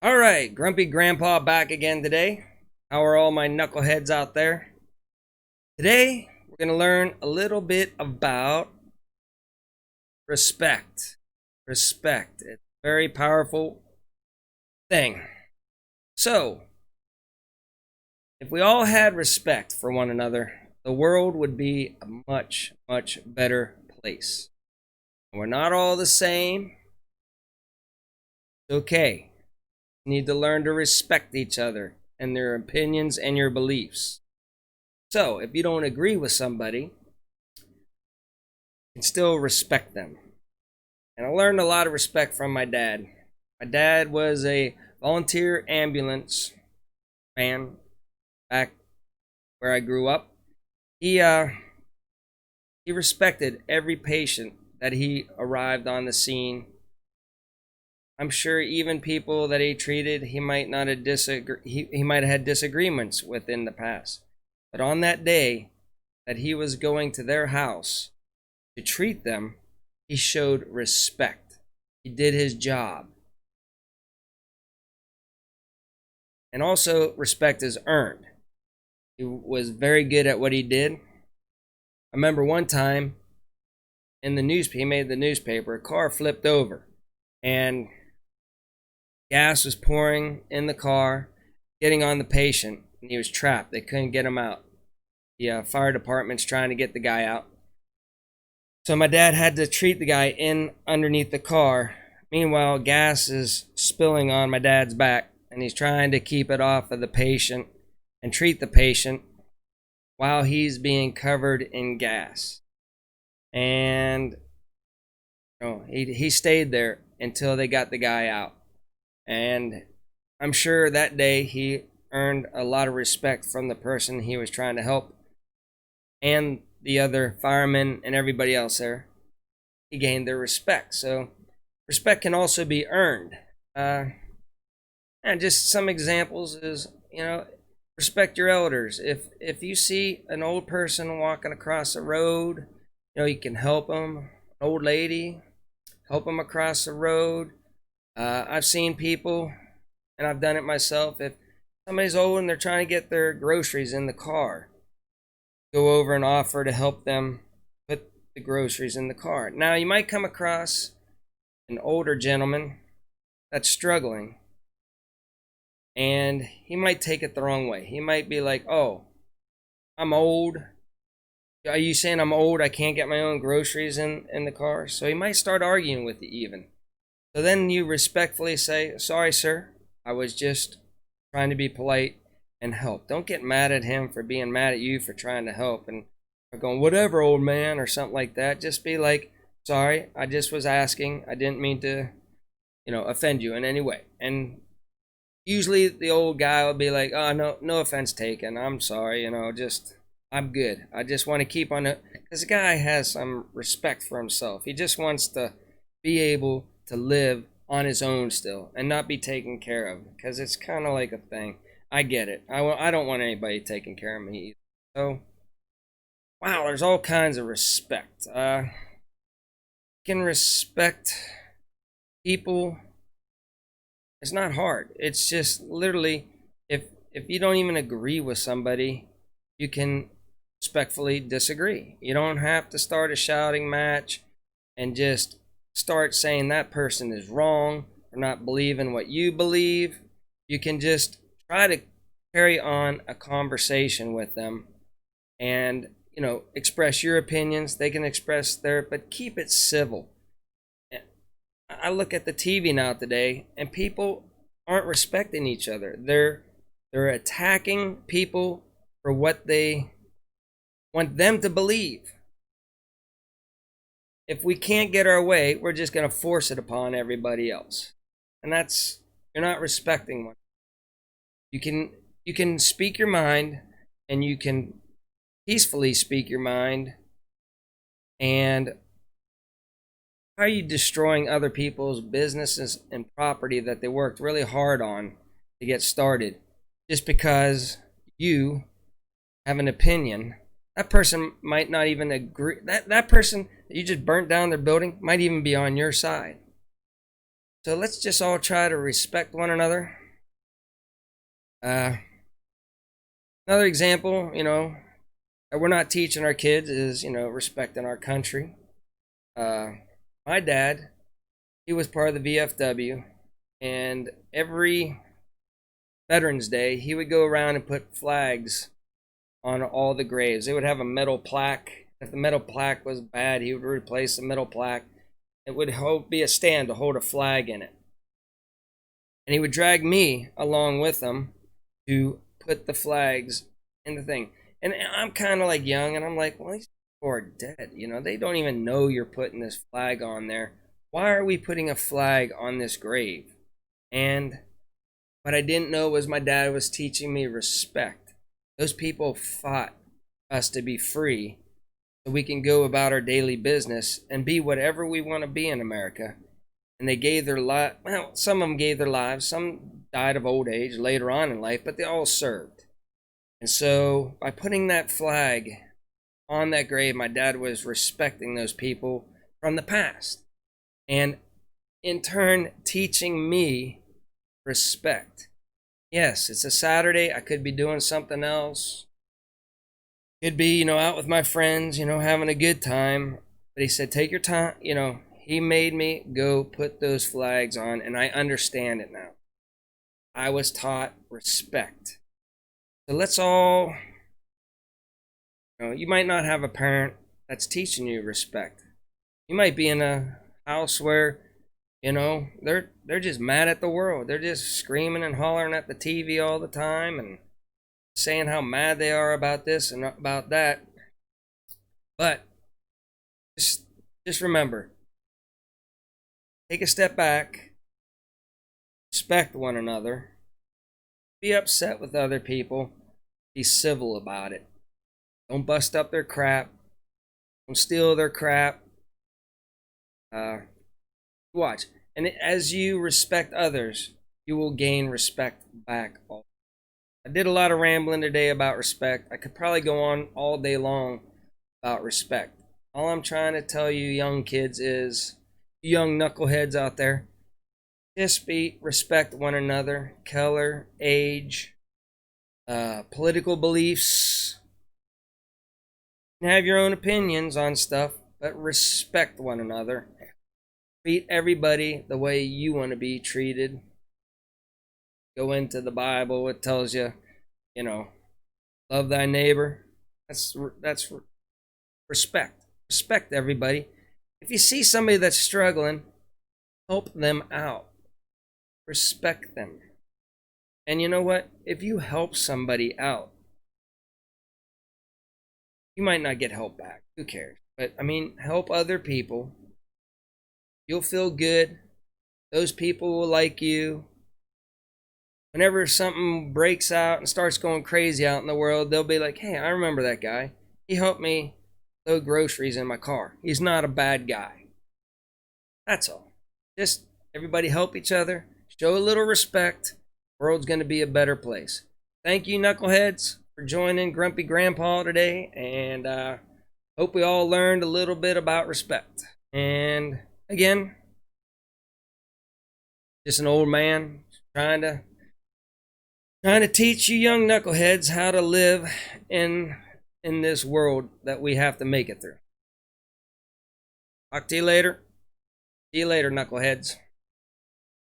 All right, Grumpy Grandpa back again today. How are all my knuckleheads out there? Today, we're going to learn a little bit about respect. Respect. It's a very powerful thing. So, if we all had respect for one another, the world would be a much, much better place. We're not all the same. It's okay. You need to learn to respect each other and their opinions and your beliefs. So, if you don't agree with somebody, you can still respect them. And I learned a lot of respect from my dad. My dad was a volunteer ambulance man back where I grew up. He respected every patient that he arrived on the scene. I'm sure even people that he treated, he might not have he might have had disagreements with in the past. But on that day that he was going to their house to treat them, he showed respect. He did his job. And also, respect is earned. He was very good at what he did. I remember one time in the news, he made the newspaper, a car flipped over and gas was pouring in the car, getting on the patient, and he was trapped. They couldn't get him out. The fire department's trying to get the guy out. So my dad had to treat the guy in underneath the car. Meanwhile, gas is spilling on my dad's back, and he's trying to keep it off of the patient and treat the patient while he's being covered in gas. And he stayed there until they got the guy out. And I'm sure that day he earned a lot of respect from the person he was trying to help and the other firemen and everybody else there. He gained their respect. So respect can also be earned. And just some examples is, respect your elders. If you see an old person walking across the road, you can help them. An old lady, help them across the road. I've seen people, and I've done it myself. If somebody's old and they're trying to get their groceries in the car, go over and offer to help them put the groceries in the car. Now, you might come across an older gentleman that's struggling, and he might take it the wrong way. He might be like, "Oh, I'm old. Are you saying I'm old? I can't get my own groceries in the car?" So he might start arguing with you even. So then you respectfully say, "Sorry, sir. I was just trying to be polite and help." Don't get mad at him for being mad at you for trying to help and going, "Whatever, old man," or something like that. Just be like, "Sorry, I just was asking. I didn't mean to, offend you in any way." And usually the old guy will be like, "Oh, no offense taken. I'm sorry, I'm good. I just want to keep on it." Because the guy has some respect for himself. He just wants to be able to live on his own still and not be taken care of, because it's kind of like a thing. I get it. I don't want anybody taking care of me either. So, wow, there's all kinds of respect. You can respect people. It's not hard. It's just literally, if you don't even agree with somebody, you can respectfully disagree. You don't have to start a shouting match and just start saying that person is wrong or not believing what you believe. You can just try to carry on a conversation with them and, express your opinions. They can express their, but keep it civil. I look at the TV now today, and people aren't respecting each other. They're attacking people for what they want them to believe. If we can't get our way, we're just going to force it upon everybody else. And you're not respecting one. You can speak your mind, and you can peacefully speak your mind. And how are you destroying other people's businesses and property that they worked really hard on to get started just because you have an opinion? That person might not even agree. That person that you just burnt down their building might even be on your side. So let's just all try to respect one another. Another example, that we're not teaching our kids is, respecting our country. My dad, he was part of the VFW, and every Veterans Day, he would go around and put flags on all the graves. They would have a metal plaque. If the metal plaque was bad, he would replace the metal plaque. It would be a stand to hold a flag in it. And he would drag me along with him to put the flags in the thing. And I'm kind of like young, and I'm like, well, these people are dead. They don't even know you're putting this flag on there. Why are we putting a flag on this grave? And what I didn't know was my dad was teaching me respect. Those people fought us to be free so we can go about our daily business and be whatever we want to be in America. And they gave their life. Well, some of them gave their lives. Some died of old age later on in life, but they all served. And so by putting that flag on that grave, my dad was respecting those people from the past. And in turn, teaching me respect. Yes, it's a Saturday. I could be doing something else. Could be, out with my friends, having a good time. But he said, take your time. He made me go put those flags on, and I understand it now. I was taught respect. So let's all, you might not have a parent that's teaching you respect. You might be in a house where, they're just mad at the world. They're just screaming and hollering at the TV all the time and saying how mad they are about this and about that. But just remember, take a step back, respect one another, be upset with other people, be civil about it. Don't bust up their crap, don't steal their crap. Watch. And as you respect others, you will gain respect back. I did a lot of rambling today about respect. I could probably go on all day long about respect. All I'm trying to tell you young kids is, young knuckleheads out there, just respect one another, color, age, political beliefs. You can have your own opinions on stuff, but respect one another. Treat everybody the way you want to be treated. Go into the Bible, it tells you, love thy neighbor. That's respect. Respect everybody. If you see somebody that's struggling, help them out. Respect them. And you know what? If you help somebody out, you might not get help back. Who cares? But help other people. You'll feel good. Those people will like you. Whenever something breaks out and starts going crazy out in the world, they'll be like, hey, I remember that guy. He helped me load groceries in my car. He's not a bad guy. That's all. Just everybody help each other. Show a little respect. The world's going to be a better place. Thank you, knuckleheads, for joining Grumpy Grandpa today. And hope we all learned a little bit about respect. And again, just an old man trying to teach you young knuckleheads how to live in this world that we have to make it through. Talk to you later. See you later, knuckleheads.